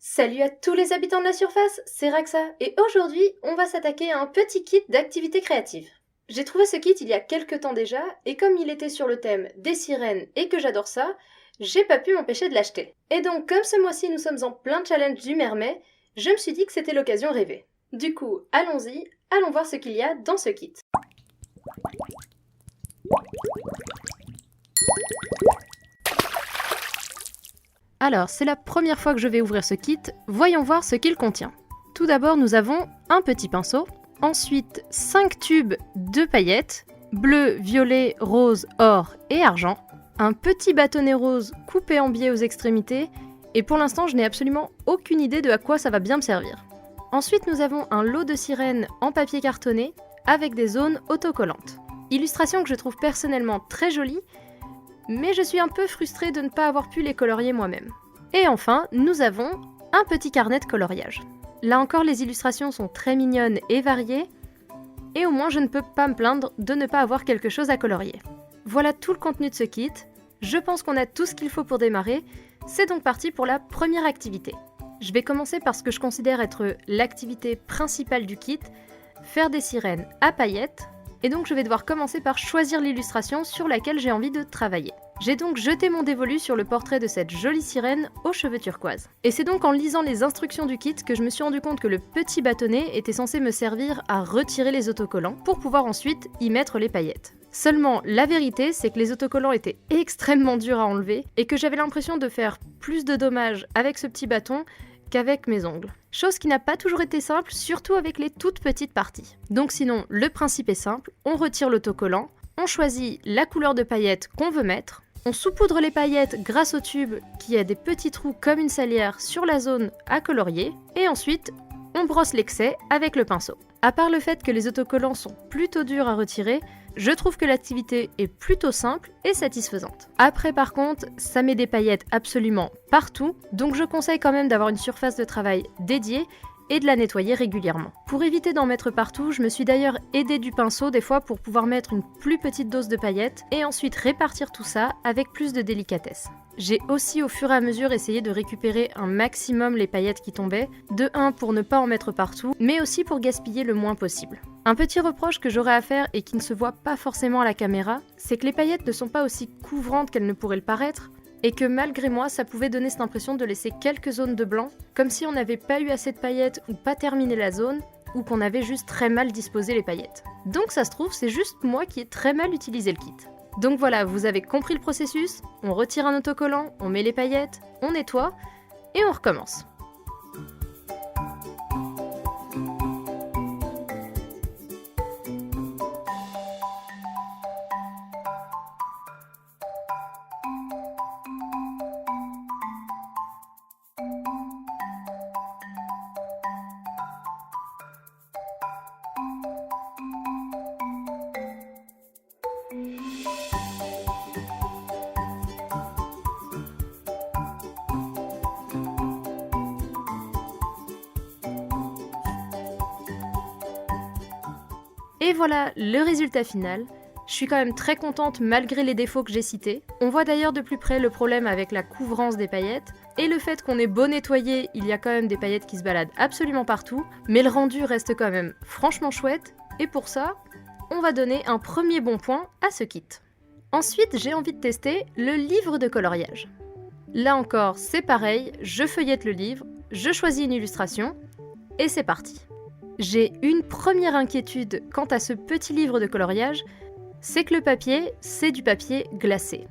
Salut à tous les habitants de la surface, c'est Raxa et aujourd'hui on va s'attaquer à un petit kit d'activités créatives. J'ai trouvé ce kit il y a quelques temps déjà et comme il était sur le thème des sirènes et que j'adore ça, j'ai pas pu m'empêcher de l'acheter. Et donc comme ce mois-ci nous sommes en plein challenge du Mermet, je me suis dit que c'était l'occasion rêvée. Du coup, allons-y, allons voir ce qu'il y a dans ce kit. Alors, c'est la première fois que je vais ouvrir ce kit, voyons voir ce qu'il contient. Tout d'abord, nous avons un petit pinceau, ensuite 5 tubes de paillettes, bleu, violet, rose, or et argent, un petit bâtonnet rose coupé en biais aux extrémités, et pour l'instant, je n'ai absolument aucune idée de à quoi ça va bien me servir. Ensuite, nous avons un lot de sirènes en papier cartonné avec des zones autocollantes. Illustration que je trouve personnellement très jolie, mais je suis un peu frustrée de ne pas avoir pu les colorier moi-même. Et enfin, nous avons un petit carnet de coloriage. Là encore, les illustrations sont très mignonnes et variées, et au moins je ne peux pas me plaindre de ne pas avoir quelque chose à colorier. Voilà tout le contenu de ce kit. Je pense qu'on a tout ce qu'il faut pour démarrer, c'est donc parti pour la première activité. Je vais commencer par ce que je considère être l'activité principale du kit, faire des sirènes à paillettes, et donc je vais devoir commencer par choisir l'illustration sur laquelle j'ai envie de travailler. J'ai donc jeté mon dévolu sur le portrait de cette jolie sirène aux cheveux turquoise. Et c'est donc en lisant les instructions du kit que je me suis rendu compte que le petit bâtonnet était censé me servir à retirer les autocollants pour pouvoir ensuite y mettre les paillettes. Seulement, la vérité, c'est que les autocollants étaient extrêmement durs à enlever et que j'avais l'impression de faire plus de dommages avec ce petit bâton qu'avec mes ongles. Chose qui n'a pas toujours été simple, surtout avec les toutes petites parties. Donc sinon, le principe est simple, on retire l'autocollant, on choisit la couleur de paillettes qu'on veut mettre, on saupoudre les paillettes grâce au tube qui a des petits trous comme une salière sur la zone à colorier, et ensuite, on brosse l'excès avec le pinceau. À part le fait que les autocollants sont plutôt durs à retirer, je trouve que l'activité est plutôt simple et satisfaisante. Après par contre, ça met des paillettes absolument partout, donc je conseille quand même d'avoir une surface de travail dédiée et de la nettoyer régulièrement. Pour éviter d'en mettre partout, je me suis d'ailleurs aidée du pinceau des fois pour pouvoir mettre une plus petite dose de paillettes et ensuite répartir tout ça avec plus de délicatesse. J'ai aussi au fur et à mesure essayé de récupérer un maximum les paillettes qui tombaient, de 1 pour ne pas en mettre partout, mais aussi pour gaspiller le moins possible. Un petit reproche que j'aurais à faire et qui ne se voit pas forcément à la caméra, c'est que les paillettes ne sont pas aussi couvrantes qu'elles ne pourraient le paraître, et que malgré moi, ça pouvait donner cette impression de laisser quelques zones de blanc, comme si on n'avait pas eu assez de paillettes ou pas terminé la zone, ou qu'on avait juste très mal disposé les paillettes. Donc ça se trouve, c'est juste moi qui ai très mal utilisé le kit. Donc voilà, vous avez compris le processus, on retire un autocollant, on met les paillettes, on nettoie, et on recommence. Et voilà le résultat final. Je suis quand même très contente malgré les défauts que j'ai cités. On voit d'ailleurs de plus près le problème avec la couvrance des paillettes et le fait qu'on ait beau nettoyer, il y a quand même des paillettes qui se baladent absolument partout, mais le rendu reste quand même franchement chouette et pour ça, on va donner un premier bon point à ce kit. Ensuite, j'ai envie de tester le livre de coloriage. Là encore, c'est pareil, je feuillette le livre, je choisis une illustration et c'est parti. J'ai une première inquiétude quant à ce petit livre de coloriage, c'est que le papier, c'est du papier glacé.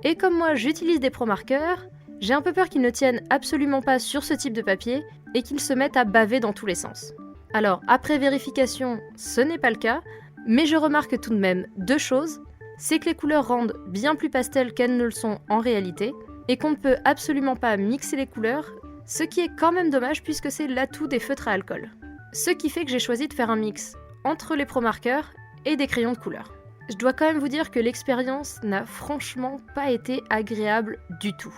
Et comme moi j'utilise des pro-marqueurs, j'ai un peu peur qu'ils ne tiennent absolument pas sur ce type de papier et qu'ils se mettent à baver dans tous les sens. Alors après vérification, ce n'est pas le cas, mais je remarque tout de même deux choses, c'est que les couleurs rendent bien plus pastel qu'elles ne le sont en réalité, et qu'on ne peut absolument pas mixer les couleurs, ce qui est quand même dommage puisque c'est l'atout des feutres à alcool. Ce qui fait que j'ai choisi de faire un mix entre les pro-marqueurs et des crayons de couleur. Je dois quand même vous dire que l'expérience n'a franchement pas été agréable du tout.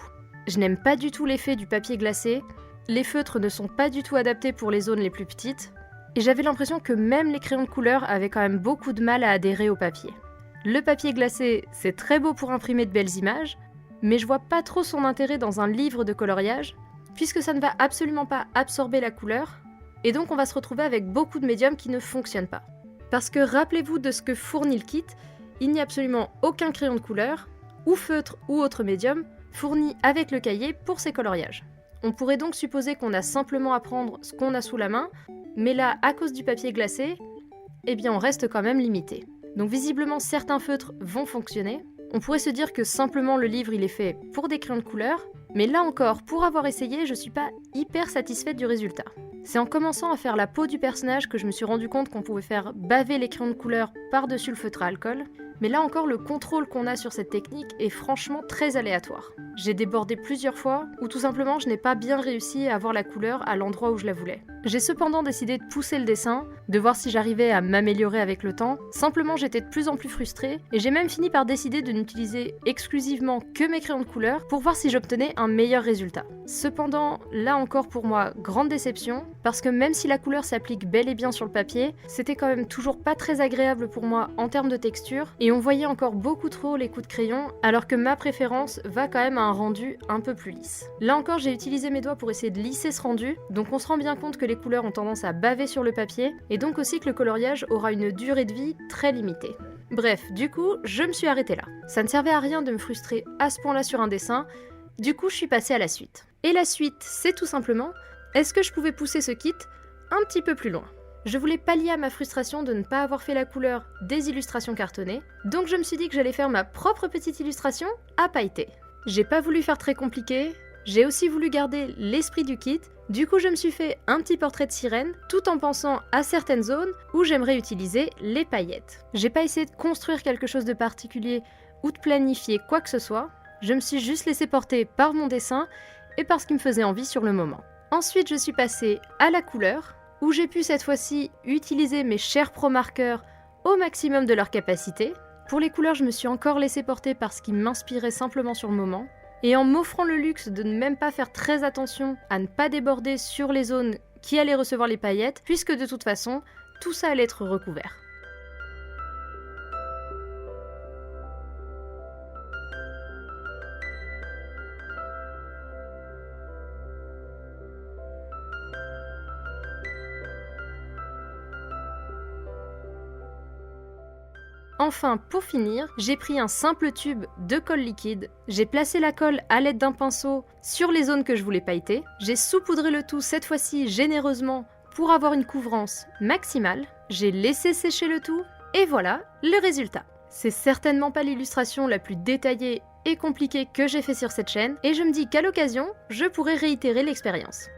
Je n'aime pas du tout l'effet du papier glacé, les feutres ne sont pas du tout adaptés pour les zones les plus petites, et j'avais l'impression que même les crayons de couleur avaient quand même beaucoup de mal à adhérer au papier. Le papier glacé, c'est très beau pour imprimer de belles images, mais je vois pas trop son intérêt dans un livre de coloriage, puisque ça ne va absolument pas absorber la couleur, et donc on va se retrouver avec beaucoup de médiums qui ne fonctionnent pas. Parce que rappelez-vous de ce que fournit le kit, il n'y a absolument aucun crayon de couleur, ou feutre ou autre médium, fourni avec le cahier pour ces coloriages. On pourrait donc supposer qu'on a simplement à prendre ce qu'on a sous la main, mais là, à cause du papier glacé, eh bien on reste quand même limité. Donc visiblement certains feutres vont fonctionner. On pourrait se dire que simplement le livre il est fait pour des crayons de couleur, mais là encore, pour avoir essayé, je suis pas hyper satisfaite du résultat. C'est en commençant à faire la peau du personnage que je me suis rendu compte qu'on pouvait faire baver les crayons de couleur par-dessus le feutre à alcool, mais là encore le contrôle qu'on a sur cette technique est franchement très aléatoire. J'ai débordé plusieurs fois, ou tout simplement je n'ai pas bien réussi à avoir la couleur à l'endroit où je la voulais. J'ai cependant décidé de pousser le dessin, de voir si j'arrivais à m'améliorer avec le temps, simplement j'étais de plus en plus frustrée, et j'ai même fini par décider de n'utiliser exclusivement que mes crayons de couleur pour voir si j'obtenais un meilleur résultat. Cependant, là encore pour moi, grande déception, parce que même si la couleur s'applique bel et bien sur le papier, c'était quand même toujours pas très agréable pour moi en termes de texture, et on voyait encore beaucoup trop les coups de crayon, alors que ma préférence va quand même à un rendu un peu plus lisse. Là encore, j'ai utilisé mes doigts pour essayer de lisser ce rendu, donc on se rend bien compte que les couleurs ont tendance à baver sur le papier, et donc aussi que le coloriage aura une durée de vie très limitée. Bref, du coup, je me suis arrêtée là. Ça ne servait à rien de me frustrer à ce point-là sur un dessin, du coup je suis passée à la suite. Et la suite, c'est tout simplement, est-ce que je pouvais pousser ce kit un petit peu plus loin ? Je voulais pallier à ma frustration de ne pas avoir fait la couleur des illustrations cartonnées, donc je me suis dit que j'allais faire ma propre petite illustration à pailleter. J'ai pas voulu faire très compliqué, j'ai aussi voulu garder l'esprit du kit, du coup je me suis fait un petit portrait de sirène, tout en pensant à certaines zones où j'aimerais utiliser les paillettes. J'ai pas essayé de construire quelque chose de particulier ou de planifier quoi que ce soit, je me suis juste laissé porter par mon dessin et par ce qui me faisait envie sur le moment. Ensuite je suis passée à la couleur, où j'ai pu cette fois-ci utiliser mes chers pro marqueurs au maximum de leur capacité. Pour les couleurs, je me suis encore laissé porter par ce qui m'inspirait simplement sur le moment, et en m'offrant le luxe de ne même pas faire très attention à ne pas déborder sur les zones qui allaient recevoir les paillettes, puisque de toute façon, tout ça allait être recouvert. Enfin, pour finir, j'ai pris un simple tube de colle liquide, j'ai placé la colle à l'aide d'un pinceau sur les zones que je voulais pailleter, j'ai saupoudré le tout cette fois-ci généreusement pour avoir une couvrance maximale, j'ai laissé sécher le tout, et voilà le résultat. C'est certainement pas l'illustration la plus détaillée et compliquée que j'ai fait sur cette chaîne, et je me dis qu'à l'occasion, je pourrais réitérer l'expérience.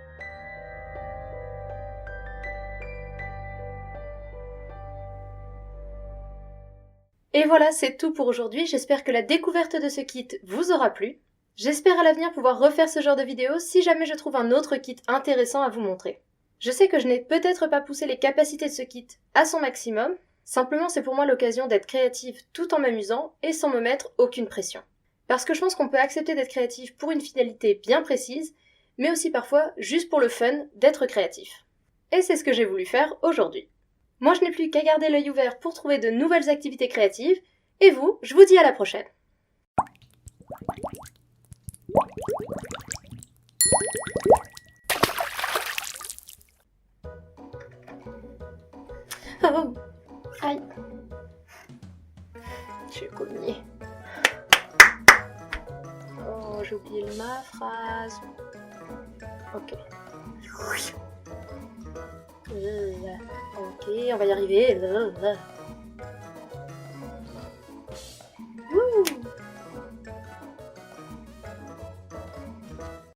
Et voilà, c'est tout pour aujourd'hui, j'espère que la découverte de ce kit vous aura plu. J'espère à l'avenir pouvoir refaire ce genre de vidéo si jamais je trouve un autre kit intéressant à vous montrer. Je sais que je n'ai peut-être pas poussé les capacités de ce kit à son maximum, simplement c'est pour moi l'occasion d'être créative tout en m'amusant et sans me mettre aucune pression. Parce que je pense qu'on peut accepter d'être créatif pour une finalité bien précise, mais aussi parfois juste pour le fun d'être créatif. Et c'est ce que j'ai voulu faire aujourd'hui. Moi, je n'ai plus qu'à garder l'œil ouvert pour trouver de nouvelles activités créatives. Et vous, je vous dis à la prochaine. Oh, aïe. Je suis cognée. Oh, j'ai oublié ma phrase. Ok. Ok, on va y arriver.